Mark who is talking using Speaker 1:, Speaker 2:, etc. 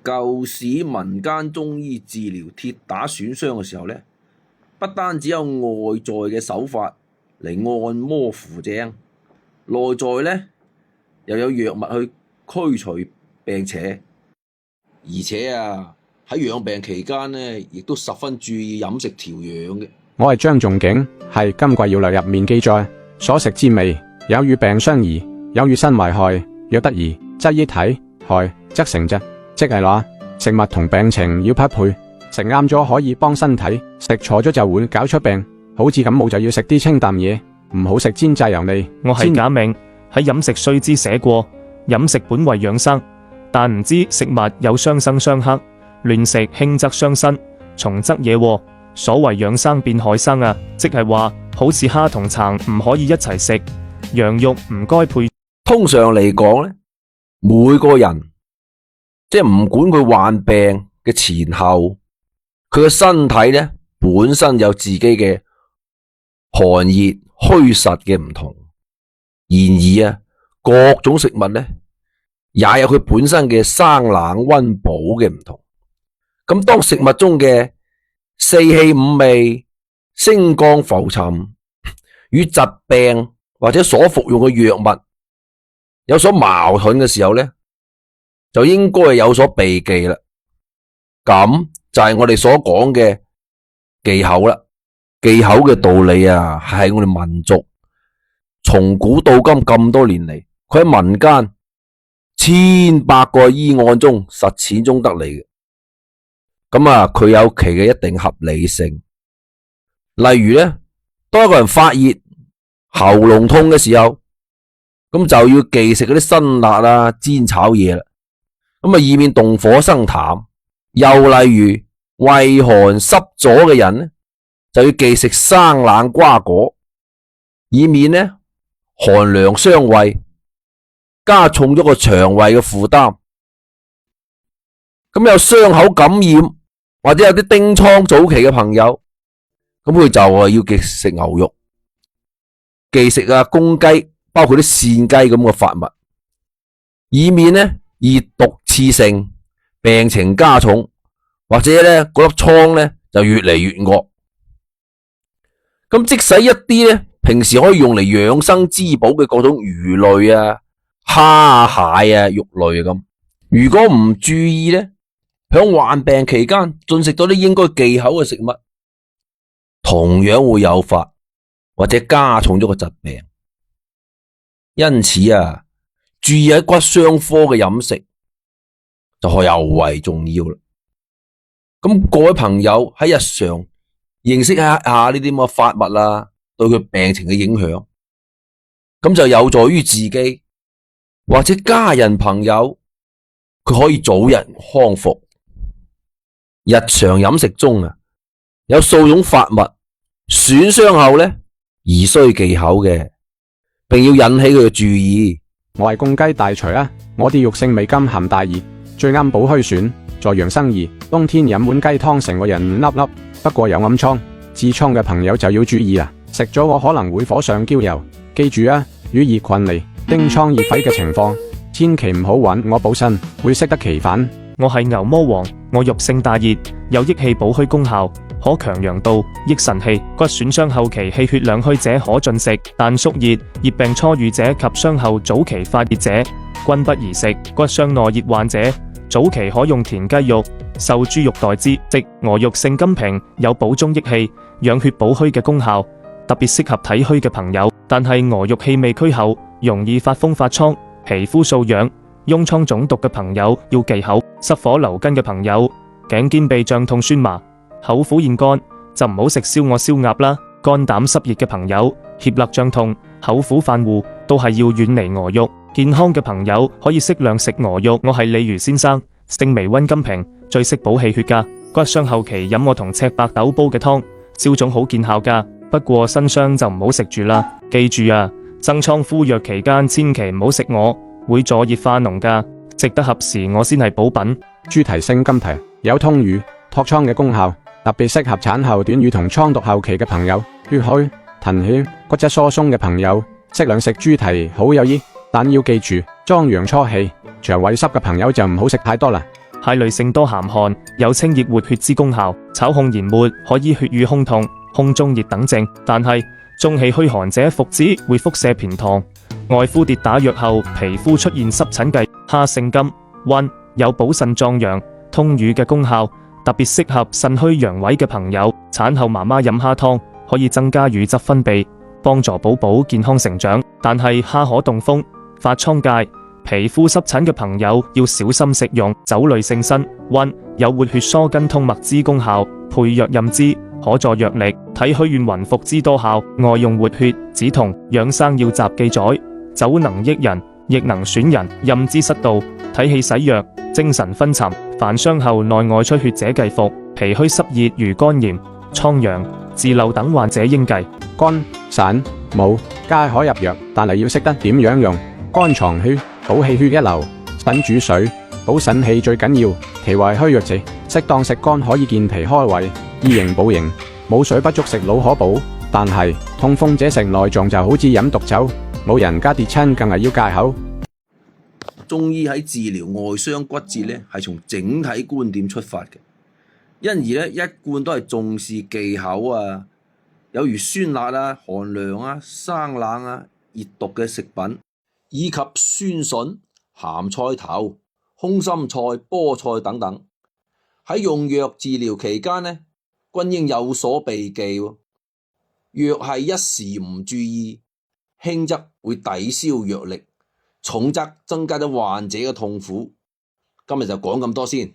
Speaker 1: 舊時民間中醫治療跌打損傷嘅時候呢，不單只有外在嘅手法嚟按摩扶正，內在呢又有藥物去驅除病邪，而且喺養病期間呢，亦都十分注意飲食調養嘅。
Speaker 2: 我係張仲景，係《金匱要略》入面記載，所食之味，有與病相宜，有與身為害。若得宜，則益體；害則成疾。即係話食物同病情要匹配，食啱咗可以幫身體，食錯咗就會搞出病。好似感冒就要食啲清淡嘢，唔好食煎炸油膩。
Speaker 3: 我係賈明，喺飲食須知寫過，飲食本為養生，但唔知食物有相生相克，亂食輕則傷身，重則惹禍。所謂養生變害生即係話好似蝦同橙唔可以一齊食，羊肉唔該配。
Speaker 1: 通常嚟講咧，每個人即係唔管佢患病嘅前後，佢嘅身體咧本身有自己嘅寒熱虛實嘅唔同。然而各種食物咧也有佢本身嘅生冷溫補嘅唔同。咁當食物中嘅四氣五味、升降浮沉與疾病或者所服用嘅藥物有所矛盾嘅時候咧，就應該有所避忌啦。咁就係我哋所講嘅忌口啦。忌口嘅道理係我哋民族從古到今咁多年嚟，佢喺民間千百個醫案中實踐中得嚟嘅。咁佢有其嘅一定合理性。例如咧，當一個人發熱、喉嚨痛嘅時候，咁就要忌食嗰啲辛辣煎炒嘢啦。以免動火生痰。又例如胃寒濕咗嘅人咧，就要忌食生冷瓜果，以免咧寒涼傷胃，加重咗個腸胃嘅負擔。咁有傷口感染或者有啲疔瘡早期嘅朋友，咁佢就要忌食牛肉，忌食公雞，包括啲扇雞咁嘅發物，以免咧熱毒刺性，病情加重，或者咧嗰粒瘡咧就越嚟越惡。咁即使一啲咧平時可以用嚟養生滋補嘅各種魚類蝦蟹肉類咁，如果唔注意咧，響患病期間進食咗啲應該忌口嘅食物，同樣會誘發或者加重咗個疾病。因此注意喺骨傷科嘅飲食就尤為重要啦。咁各位朋友喺日常認識一下呢啲咁嘅發物對佢病情嘅影響，咁就有助於自己或者家人朋友佢可以早日康復。日常飲食中有數種發物損傷後咧宜需忌口嘅，並要引起佢嘅注意。
Speaker 2: 我係公雞大廚我啲肉性味甘鹹大熱，最啱補虛損，在養生宜。冬天飲碗雞湯成個人粒粒，不過有暗瘡、痔瘡嘅朋友就要注意食咗我可能會火上澆油。記住與熱菌嚟疔瘡熱痱嘅情況，千祈唔好揾我補身，會適得其反。
Speaker 3: 我係牛魔王，我肉性大熱，有益氣補虛功效，可強陽道、益腎氣。骨損傷後期氣血兩虛者可進食，但宿熱、熱病初愈者及傷後早期發熱者均不宜食。骨傷內熱患者早期可用田雞肉、瘦豬肉代之。即鵝肉性甘平，有補中益氣、養血補虛嘅功效，特別適合體虛嘅朋友。但係鵝肉氣味俱厚，容易發風發瘡，皮膚瘙癢、痈瘡腫毒嘅朋友要忌口。濕火流根嘅朋友，頸肩臂脹痛酸麻，口苦咽乾，就唔好食燒鵝燒鴨啦。肝膽濕熱嘅朋友，脅肋脹痛、口苦犯糊，都係要遠離鵝肉。健康嘅朋友可以適量食鵝肉。我係李如先生，性微溫甘平，最識補氣血噶。骨傷後期飲我同赤白豆煲嘅湯，消腫好見效噶。不過新傷就唔好食住啦。記住增瘡敷藥期間千祈唔好食鵝，會助熱化膿噶。食得合時我先係補品。
Speaker 2: 豬蹄性甘提有通乳、托瘡嘅功效，特別適合產後短乳同瘡毒後期嘅朋友。血虛、騰血、骨質疏鬆嘅朋友，適量食豬蹄好有益，但要記住壯陽初氣，腸胃濕嘅朋友就唔好食太多啦。
Speaker 3: 蟹類性多鹹汗，有清熱活血之功效。炒控研末可醫血瘀胸痛、胸中熱等症，但係中氣虛寒者服之會腹瀉偏溏。外敷跌打藥後，皮膚出現濕疹嘅蝦性甘溫，有補腎壯陽、通乳嘅功效，特別適合腎虛陽痿嘅朋友。產後媽媽飲蝦湯可以增加乳汁分泌，幫助寶寶健康成長。但係蝦可凍風、發瘡疥、皮膚濕疹嘅朋友要小心食用。酒類性辛溫，有活血疏筋通脈之功效，配藥飲之可助藥力、體虛怨暈服之多效。外用活血止痛養生要集記載。酒能益人，亦能損人。飲之失道，體氣洗弱，精神昏沉。凡傷後內外出血者忌服。脾虛濕熱如肝炎、瘡瘍、痔漏等患者應忌。
Speaker 2: 肝、腎、母皆可入藥，但係要識得點樣用。肝藏血，補氣血一流；腎主水，補腎氣最緊要。脾為虛弱者，適當食肝可以健脾開胃、醫形補形。冇水不足食腦可補，但係痛風者食內臟就好似飲毒酒。老人家跌親更係要戒口。
Speaker 1: 中醫喺治療外傷骨折咧，係從整體觀點出發嘅，因而咧一貫都係重視忌口啊，有如酸辣啊、寒涼啊、生冷啊、熱毒嘅食品，以及酸筍、鹹菜頭、空心菜、菠菜等等。喺用藥治療期間呢，均應有所避忌。若係一時唔注意，輕則會抵消藥力，重則增加咗患者嘅痛苦。今日就講咁多先。